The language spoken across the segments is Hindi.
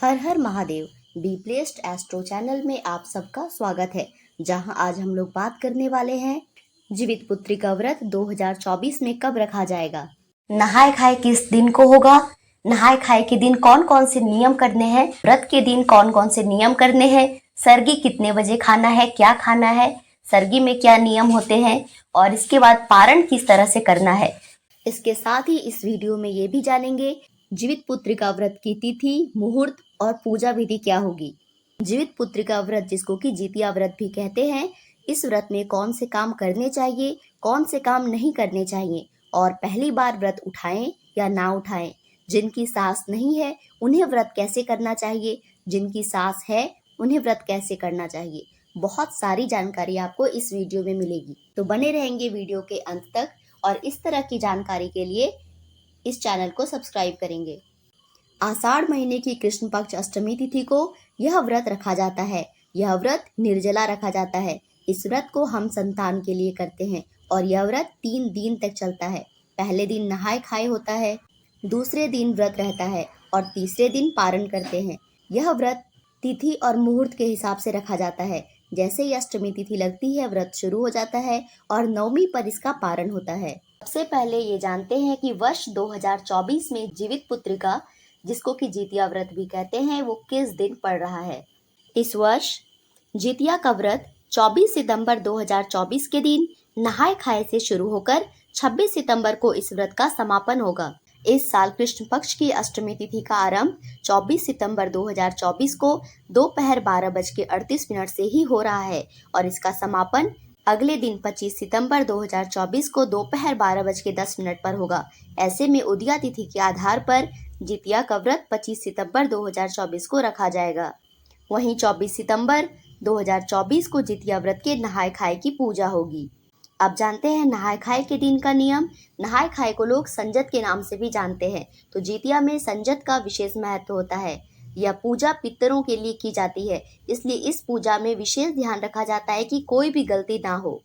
Her her Mahadev. Be placed astro channel में आप सबका स्वागत है, जहां आज हम लोग बात करने वाले हैं जीवित पुत्री का व्रत 2024 में कब रखा जाएगा, नहाय खाए किस दिन को होगा, नहाय खाए के दिन कौन कौन से नियम करने हैं, व्रत के दिन कौन कौन से नियम करने हैं, सरगी कितने बजे खाना है, क्या खाना है, सरगी में क्या नियम होते हैं और इसके बाद पारण किस तरह से करना है। इसके साथ ही इस वीडियो में ये भी जानेंगे जीवित पुत्रिका व्रत की तिथि, मुहूर्त और पूजा विधि क्या होगी। जीवित पुत्रिका व्रत, जिसको कि जितिया व्रत भी कहते हैं, इस व्रत में कौन से काम करने चाहिए, कौन से काम नहीं करने चाहिए और पहली बार व्रत उठाएं या ना उठाएं। जिनकी सास नहीं है उन्हें व्रत कैसे करना चाहिए, जिनकी सास है उन्हें व्रत कैसे करना चाहिए। बहुत सारी जानकारी आपको इस वीडियो में मिलेगी, तो बने रहेंगे वीडियो के अंत तक और इस तरह की जानकारी के लिए इस चैनल को सब्सक्राइब करेंगे। आषाढ़ महीने की कृष्ण पक्ष अष्टमी तिथि को यह व्रत रखा जाता है। यह व्रत निर्जला रखा जाता है। इस व्रत को हम संतान के लिए करते हैं और यह व्रत 3 दिन तक चलता है। पहले दिन नहाय खाए होता है, दूसरे दिन व्रत रहता है और तीसरे दिन पारण करते हैं। यह व्रत तिथि और मुहूर्त के हिसाब से रखा जाता है। जैसे ही अष्टमी तिथि लगती है, व्रत शुरू हो जाता है और नवमी पर इसका पारण होता है। सबसे पहले ये जानते हैं कि वर्ष 2024 में जीवित पुत्रिका, जिसको कि जितिया व्रत भी कहते हैं, वो किस दिन पड़ रहा है। इस वर्ष जितिया का व्रत 24 सितंबर 2024 के दिन नहाय खाए से शुरू होकर 26 सितंबर को इस व्रत का समापन होगा। इस साल कृष्ण पक्ष की अष्टमी तिथि का आरंभ 24 सितंबर 2024 को दोपहर 12:38 से ही हो रहा है और इसका समापन अगले दिन 25 सितंबर 2024 को दोपहर 12:10 पर होगा। ऐसे में उदया तिथि के आधार पर जितिया का व्रत 25 सितंबर 2024 को रखा जाएगा। वहीं 24 सितंबर 2024 को जितिया व्रत के नहाय खाए की पूजा होगी। अब जानते हैं नहाय खाए के दिन का नियम। नहाय खाए को लोग संजत के नाम से भी जानते हैं, तो जितिया में संजत का विशेष महत्व होता है। यह पूजा पितरों के लिए की जाती है, इसलिए इस पूजा में विशेष ध्यान रखा जाता है कि कोई भी गलती ना हो।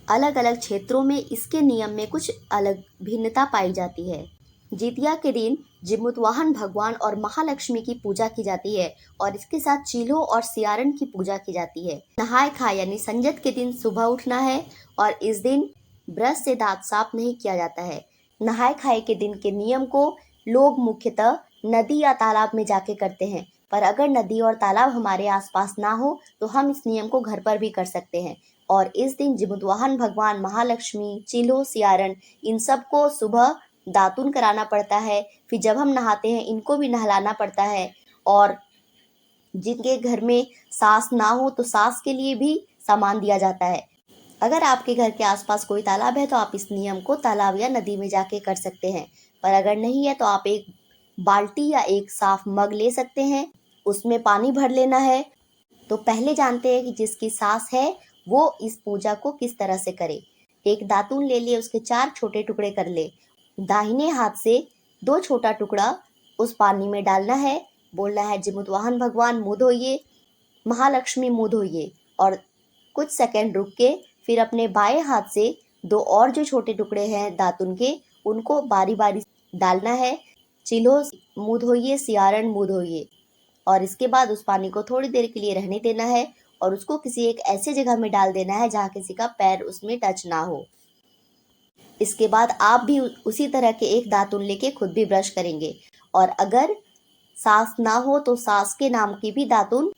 अलग अलग क्षेत्रों में इसके नियम में कुछ अलग भिन्नता पाई जाती है। जितिया के दिन जिमुतवाहन भगवान और महालक्ष्मी की पूजा की जाती है और इसके साथ चील्हों और सियारन की पूजा की जाती है। नहाय खाए यानी संजत के दिन सुबह उठना है और इस दिन ब्रश से दांत साफ नहीं किया जाता है। नहाय खाए के दिन के नियम को लोग मुख्यतः नदी या तालाब में जाके करते हैं, पर अगर नदी और तालाब हमारे आसपास ना हो तो हम इस नियम को घर पर भी कर सकते हैं। और इस दिन जिमुतवाहन भगवान, महालक्ष्मी, चील्हो, सियारन, इन सबको सुबह दातुन कराना पड़ता है। फिर जब हम नहाते हैं इनको भी नहलाना पड़ता है। और जिनके घर में सास ना हो तो सास के लिए भी सामान दिया जाता है। अगर आपके घर के आसपास कोई तालाब है तो आप इस नियम को तालाब या नदी में जाके कर सकते हैं, पर अगर नहीं है तो आप एक बाल्टी या एक साफ मग ले सकते हैं, उसमें पानी भर लेना है। तो पहले जानते हैं कि जिसकी सास है वो इस पूजा को किस तरह से करे। एक दातून ले लिए, उसके 4 छोटे टुकड़े कर ले। दाहिने हाथ से 2 छोटा टुकड़ा उस पानी में डालना है, बोलना है जिमुतवाहन भगवान मुँह धोइए, महालक्ष्मी मुँह धोइए, और कुछ सेकंड रुक के फिर अपने बाएं हाथ से 2 और जो छोटे टुकड़े हैं दातुन के, उनको बारी बारी डालना है। चिल्हो मुँह धोइए, सियारन मुँह धोइए, और इसके बाद उस पानी को थोड़ी देर के लिए रहने देना है और उसको किसी एक ऐसे जगह में डाल देना है जहाँ किसी का पैर उसमें टच ना हो। इसके बाद आप भी उसी तरह के एक दातुन लेके खुद भी ब्रश करेंगे, और अगर सास ना हो तो सास के नाम की भी दातुन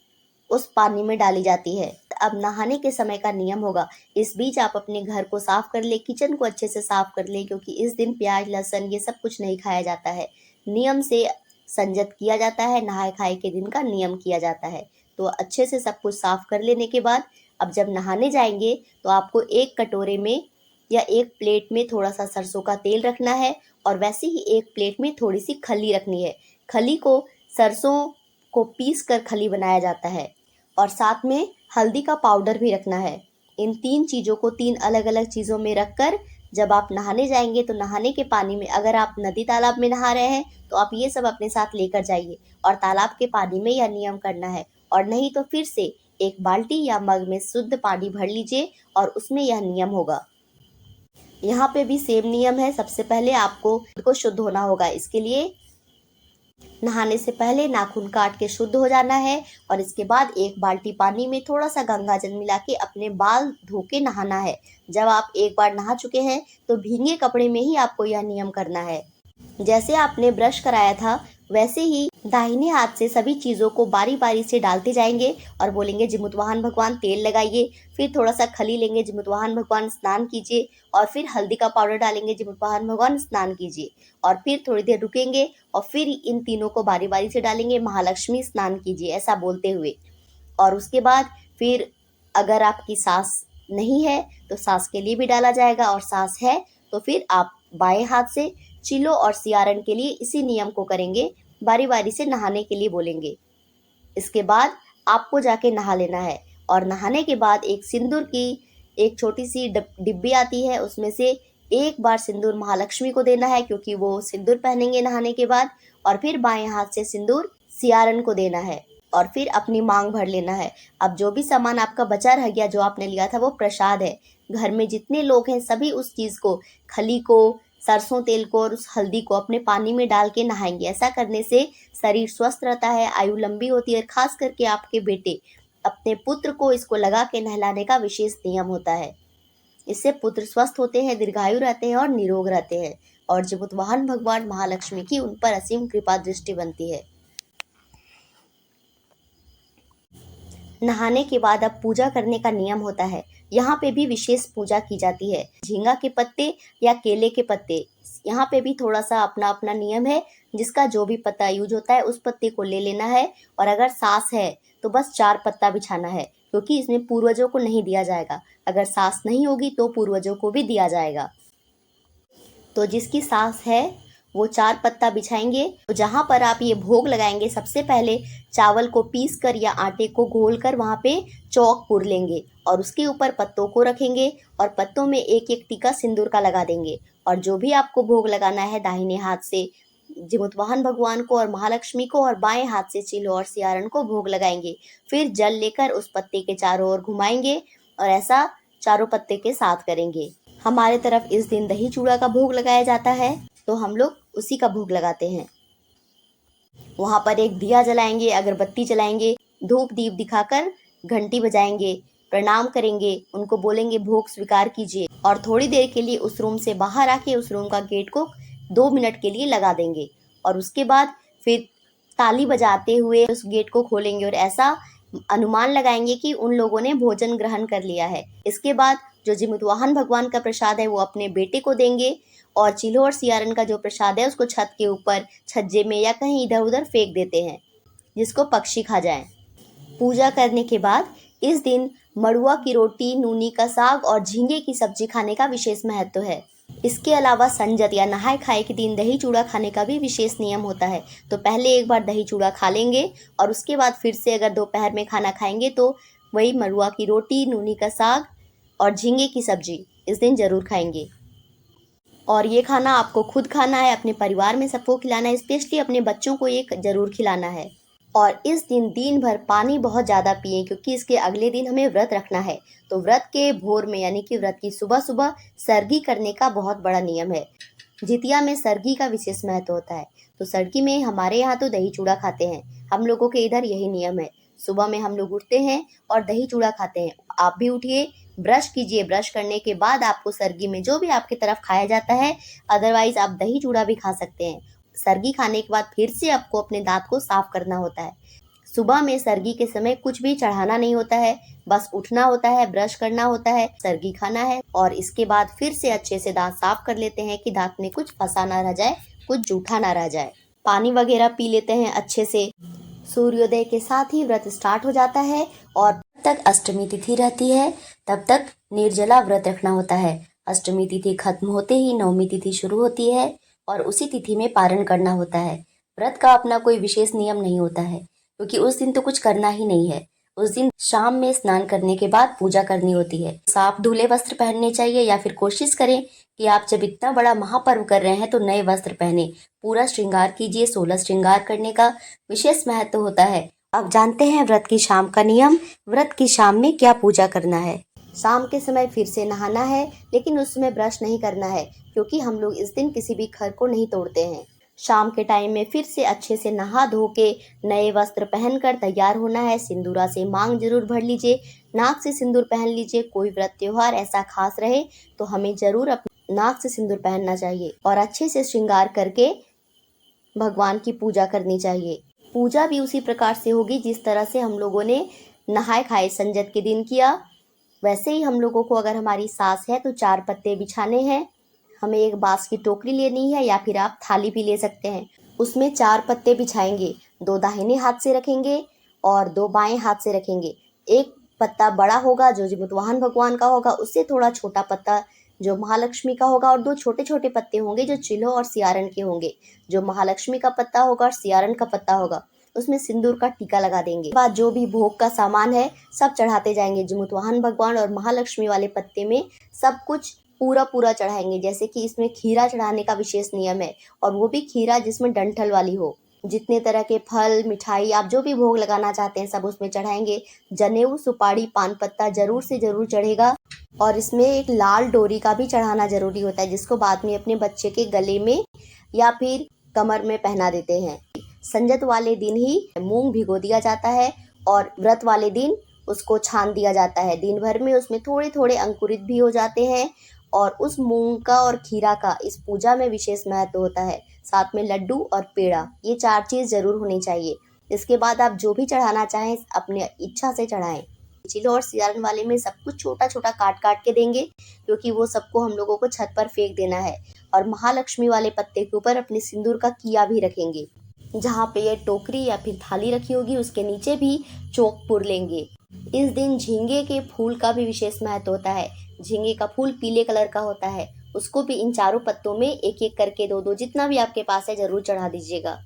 उस पानी में डाली जाती है। अब नहाने के समय का नियम होगा। इस बीच आप अपने घर को साफ कर ले, किचन को अच्छे से साफ कर ले, क्योंकि इस दिन प्याज, लहसुन ये सब कुछ नहीं खाया जाता है। नियम से संजत किया जाता है, नहाय खाए के दिन का नियम किया जाता है। तो अच्छे से सब कुछ साफ कर लेने के बाद अब जब नहाने जाएंगे तो आपको एक कटोरे में या एक प्लेट में थोड़ा सा सरसों का तेल रखना है और वैसे ही एक प्लेट में थोड़ी सी खली रखनी है। खली को सरसों को पीस कर खली बनाया जाता है और साथ में हल्दी का पाउडर भी रखना है। इन 3 चीज़ों को 3 अलग अलग चीज़ों में रखकर जब आप नहाने जाएंगे तो नहाने के पानी में, अगर आप नदी तालाब में नहा रहे हैं तो आप ये सब अपने साथ लेकर जाइए और तालाब के पानी में यह नियम करना है, और नहीं तो फिर से एक बाल्टी या मग में शुद्ध पानी भर लीजिए और उसमें यह नियम होगा। यहाँ पे भी सेम नियम है। सबसे पहले आपको खुद को शुद्ध होना होगा। इसके लिए नहाने से पहले नाखून काट के शुद्ध हो जाना है और इसके बाद एक बाल्टी पानी में थोड़ा सा गंगा जल मिला के अपने बाल धो के नहाना है। जब आप एक बार नहा चुके हैं तो भीगे कपड़े में ही आपको यह नियम करना है। जैसे आपने ब्रश कराया था वैसे ही दाहिने हाथ से सभी चीज़ों को बारी बारी से डालते जाएंगे और बोलेंगे जिमुतवाहन भगवान तेल लगाइए। फिर थोड़ा सा खली लेंगे, जिमुतवाहन भगवान स्नान कीजिए। और फिर हल्दी का पाउडर डालेंगे, जिमुतवाहन भगवान स्नान कीजिए। और फिर थोड़ी देर रुकेंगे और फिर इन तीनों को बारी बारी से डालेंगे, महालक्ष्मी स्नान कीजिए, ऐसा बोलते हुए। और उसके बाद फिर अगर आपकी सास नहीं है तो सास के लिए भी डाला जाएगा, और सास है तो फिर आप बाएं हाथ से चिलो और सियारन के लिए इसी नियम को करेंगे, बारी बारी से नहाने के लिए बोलेंगे। इसके बाद आपको जाके नहा लेना है और नहाने के बाद एक सिंदूर की एक छोटी सी डिब्बी आती है, उसमें से एक बार सिंदूर महालक्ष्मी को देना है क्योंकि वो सिंदूर पहनेंगे नहाने के बाद। और फिर बाएं हाथ से सिंदूर सियारन को देना है और फिर अपनी मांग भर लेना है। अब जो भी सामान आपका बचा रह गया, जो आपने लिया था, वो प्रसाद है। घर में जितने लोग हैं सभी उस चीज़ को, खली को, सरसों तेल को और उस हल्दी को अपने पानी में डाल के नहाएंगे। ऐसा करने से शरीर स्वस्थ रहता है, आयु लंबी होती है। खास करके आपके बेटे अपने पुत्र को इसको लगा के नहलाने का विशेष नियम होता है। इससे पुत्र स्वस्थ होते हैं, दीर्घायु रहते हैं और निरोग रहते हैं, और जिमुतवाहन भगवान महालक्ष्मी की उन पर असीम कृपा दृष्टि बनती है। नहाने के बाद अब पूजा करने का नियम होता है। यहाँ पे भी विशेष पूजा की जाती है। झींगा के पत्ते या केले के पत्ते, यहाँ पे भी थोड़ा सा अपना अपना नियम है। जिसका जो भी पत्ता यूज होता है उस पत्ते को ले लेना है। और अगर सास है तो बस 4 पत्ता बिछाना है, क्योंकि इसमें पूर्वजों को नहीं दिया जाएगा। अगर सास नहीं होगी तो पूर्वजों को भी दिया जाएगा। तो जिसकी सास है वो 4 पत्ता बिछाएंगे। तो जहाँ पर आप ये भोग लगाएंगे, सबसे पहले चावल को पीस कर या आटे को घोल कर वहाँ पे चौक पुर लेंगे और उसके ऊपर पत्तों को रखेंगे और पत्तों में एक एक टीका सिंदूर का लगा देंगे। और जो भी आपको भोग लगाना है, दाहिने हाथ से जिमुतवाहन भगवान को और महालक्ष्मी को और बाएं हाथ से चिलो और सियारन को भोग लगाएंगे। फिर जल लेकर उस पत्ते के चारों ओर घुमाएंगे और ऐसा चारों पत्ते के साथ करेंगे। हमारे तरफ इस दिन दही चूड़ा का भोग लगाया जाता है, तो हम लोग उसी का भोग लगाते हैं। वहाँ पर एक दिया जलाएंगे, अगरबत्ती जलाएंगे, धूप दीप दिखाकर घंटी बजाएंगे, प्रणाम करेंगे, उनको बोलेंगे भोग स्वीकार कीजिए। और थोड़ी देर के लिए उस रूम से बाहर आके उस रूम का गेट को 2 मिनट के लिए लगा देंगे। और उसके बाद फिर ताली बजाते हुए उस गेट को खोलेंगे और ऐसा अनुमान लगाएंगे कि उन लोगों ने भोजन ग्रहण कर लिया है। इसके बाद जो जिमुतवाहन भगवान का प्रसाद है वो अपने बेटे को देंगे और चिलो और सियारन का जो प्रसाद है उसको छत के ऊपर, छज्जे में या कहीं इधर उधर फेंक देते हैं, जिसको पक्षी खा जाएं। पूजा करने के बाद इस दिन मड़ुआ की रोटी, नूनी का साग और झींगे की सब्जी खाने का विशेष महत्व है। इसके अलावा संजत या नहाय खाए के दिन दही चूड़ा खाने का भी विशेष नियम होता है। तो पहले एक बार दही चूड़ा खा लेंगे और उसके बाद फिर से अगर दोपहर में खाना खाएंगे तो वही मड़ुआ की रोटी, नूनी का साग और झींगे की सब्जी इस दिन ज़रूर खाएंगे। और ये खाना आपको खुद खाना है, अपने परिवार में सबको खिलाना है, स्पेशली अपने बच्चों को ये ज़रूर खिलाना है। और इस दिन भर पानी बहुत ज़्यादा पिएं, क्योंकि इसके अगले दिन हमें व्रत रखना है। तो व्रत के भोर में यानी कि व्रत की सुबह सुबह सरगी करने का बहुत बड़ा नियम है। जितिया में सरगी का विशेष महत्व होता है। तो सरगी में हमारे यहाँ तो दही चूड़ा खाते हैं, हम लोगों के इधर यही नियम है। सुबह में हम लोग उठते हैं और दही चूड़ा खाते हैं। आप भी उठिए, ब्रश कीजिए, ब्रश करने के बाद आपको सरगी में जो भी आपकी तरफ खाया जाता है, अदरवाइज आप दही चूड़ा भी खा सकते हैं। सरगी खाने के बाद फिर से आपको अपने दांत को साफ करना होता है। सुबह में सरगी के समय कुछ भी चढ़ाना नहीं होता है, बस उठना होता है, ब्रश करना होता है, सरगी खाना है और इसके बाद फिर से अच्छे से दांत साफ कर लेते हैं कि दांत में कुछ फंसा ना रह जाए, कुछ जूठा ना रह जाए। पानी वगैरह पी लेते हैं अच्छे से। सूर्योदय के साथ ही व्रत स्टार्ट हो जाता है और जब तक अष्टमी तिथि रहती है तब तक निर्जला व्रत रखना होता है। अष्टमी तिथि खत्म होते ही नवमी तिथि शुरू होती है और उसी तिथि में पारण करना होता है। व्रत का अपना कोई विशेष नियम नहीं होता है, क्योंकि उस दिन तो कुछ करना ही नहीं है। उस दिन शाम में स्नान करने के बाद पूजा करनी होती है। साफ धुले वस्त्र पहनने चाहिए या फिर कोशिश करें कि आप जब इतना बड़ा महापर्व कर रहे हैं तो नए वस्त्र पहने, पूरा श्रृंगार कीजिए। 16 श्रृंगार करने का विशेष महत्व होता है। अब जानते हैं व्रत की शाम का नियम। व्रत की शाम में क्या पूजा करना है। शाम के समय फिर से नहाना है, लेकिन उस समय ब्रश नहीं करना है, क्योंकि हम लोग इस दिन किसी भी खर को नहीं तोड़ते हैं। शाम के टाइम में फिर से अच्छे से नहा धो के नए वस्त्र पहनकर तैयार होना है। सिंदूरा से मांग जरूर भर लीजिए, नाक से सिंदूर पहन लीजिए। कोई व्रत त्योहार ऐसा खास रहे तो हमें जरूर अपने नाक से सिंदूर पहनना चाहिए और अच्छे से श्रृंगार करके भगवान की पूजा करनी चाहिए। पूजा भी उसी प्रकार से होगी जिस तरह से हम लोगों ने नहाए खाए संजत के दिन किया। वैसे ही हम लोगों को, अगर हमारी सास है तो 4 पत्ते बिछाने हैं। हमें एक बांस की टोकरी लेनी है या फिर आप थाली भी ले सकते हैं। उसमें 4 पत्ते बिछाएंगे, 2 दाहिने हाथ से रखेंगे और 2 बाएं हाथ से रखेंगे। एक पत्ता बड़ा होगा जो जिमुतवाहन भगवान का होगा, उससे थोड़ा छोटा पत्ता जो महालक्ष्मी का होगा और 2 छोटे छोटे पत्ते होंगे जो चिल्हो और सियारन के होंगे। जो महालक्ष्मी का पत्ता होगा और सियारन का पत्ता होगा उसमें सिंदूर का टीका लगा देंगे। बाद जो भी भोग का सामान है सब चढ़ाते जाएंगे। जिमुतवाहन भगवान और महालक्ष्मी वाले पत्ते में सब कुछ पूरा पूरा चढ़ाएंगे। जैसे कि इसमें खीरा चढ़ाने का विशेष नियम है और वो भी खीरा जिसमें डंठल वाली हो। जितने तरह के फल मिठाई आप जो भी भोग लगाना चाहते हैं सब उसमें चढ़ाएंगे। जनेऊ, सुपारी, पान पत्ता जरूर से जरूर चढ़ेगा और इसमें एक लाल डोरी का भी चढ़ाना जरूरी होता है जिसको बाद में अपने बच्चे के गले में या फिर कमर में पहना देते हैं। संजत वाले दिन ही मूंग भिगो दिया जाता है और व्रत वाले दिन उसको छान दिया जाता है। दिन भर में उसमें थोड़े थोड़े अंकुरित भी हो जाते हैं और उस मूंग का और खीरा का इस पूजा में विशेष महत्व होता है। साथ में लड्डू और पेड़ा, ये 4 चीज जरूर होनी चाहिए। इसके बाद आप जो भी चढ़ाना चाहें अपने इच्छा से चढ़ाएं। चिल्हो और सियारन वाले में सब कुछ छोटा छोटा काट काट के देंगे क्योंकि वो सबको हम लोगों को छत पर फेंक देना है। और महालक्ष्मी वाले पत्ते के ऊपर अपने सिंदूर का किया भी रखेंगे। जहाँ पे ये टोकरी या फिर थाली रखी होगी उसके नीचे भी चौक पुर लेंगे। इस दिन झींगे के फूल का भी विशेष महत्व होता है। झींगे का फूल पीले कलर का होता है, उसको भी इन 4 पत्तों में एक एक करके 2-2 जितना भी आपके पास है जरूर चढ़ा दीजिएगा।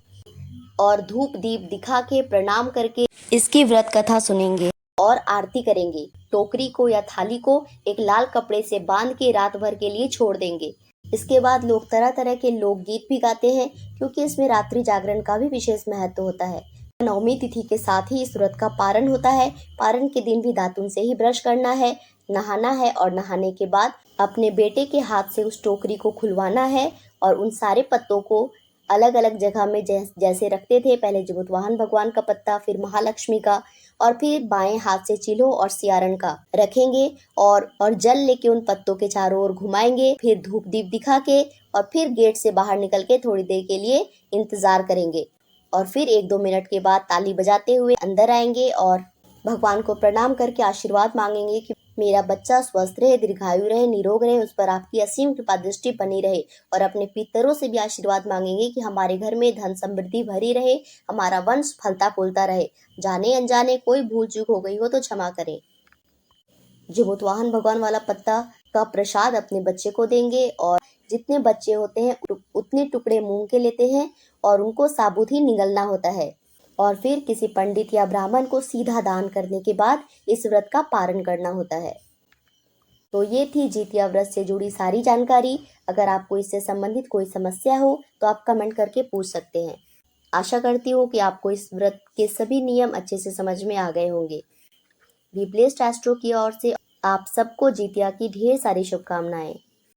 और धूप दीप दिखा के प्रणाम करके इसकी व्रत कथा सुनेंगे और आरती करेंगे। टोकरी को या थाली को एक लाल कपड़े से बांध के रात भर के लिए छोड़ देंगे। इसके बाद लोग तरह तरह के लोकगीत भी गाते हैं क्योंकि इसमें रात्रि जागरण का भी विशेष महत्व होता है। नवमी तिथि के साथ ही इस व्रत का पारण होता है। पारण के दिन भी दातुन से ही ब्रश करना है, नहाना है और नहाने के बाद अपने बेटे के हाथ से उस टोकरी को खुलवाना है और उन सारे पत्तों को अलग अलग जगह में जैसे रखते थे, पहले जिमुतवाहन भगवान का पत्ता, फिर महालक्ष्मी का और फिर बाएं हाथ से चिल्हो और सियारन का रखेंगे और जल लेके उन पत्तों के चारों ओर घुमाएंगे। फिर धूप दीप दिखा के और फिर गेट से बाहर निकल के थोड़ी देर के लिए इंतजार करेंगे और फिर 1-2 मिनट के बाद ताली बजाते हुए अंदर आएंगे और भगवान को प्रणाम करके आशीर्वाद मांगेंगे कि मेरा बच्चा स्वस्थ रहे, दीर्घायु रहे, निरोग रहे, उस पर आपकी असीम कृपा दृष्टि बनी रहे। और अपने पितरों से भी आशीर्वाद मांगेंगे कि हमारे घर में धन समृद्धि भरी रहे, हमारा वंश फलता फूलता रहे। जाने अनजाने कोई भूल चूक हो गई हो तो क्षमा करें। जिमुतवाहन भगवान वाला पत्ता का प्रसाद अपने बच्चे को देंगे और जितने बच्चे होते हैं उतने टुकड़े मूंग के लेते हैं और उनको साबुत ही निगलना होता है और फिर किसी पंडित या ब्राह्मण को सीधा दान करने के बाद इस व्रत का पारण करना होता है। तो ये थी जितिया व्रत से जुड़ी सारी जानकारी। अगर आपको इससे संबंधित कोई समस्या हो तो आप कमेंट करके पूछ सकते हैं। आशा करती हूँ कि आपको इस व्रत के सभी नियम अच्छे से समझ में आ गए होंगे। बी ब्लेस्ड एस्ट्रो की ओर से आप सबको जितिया की ढेर सारी शुभकामनाएं।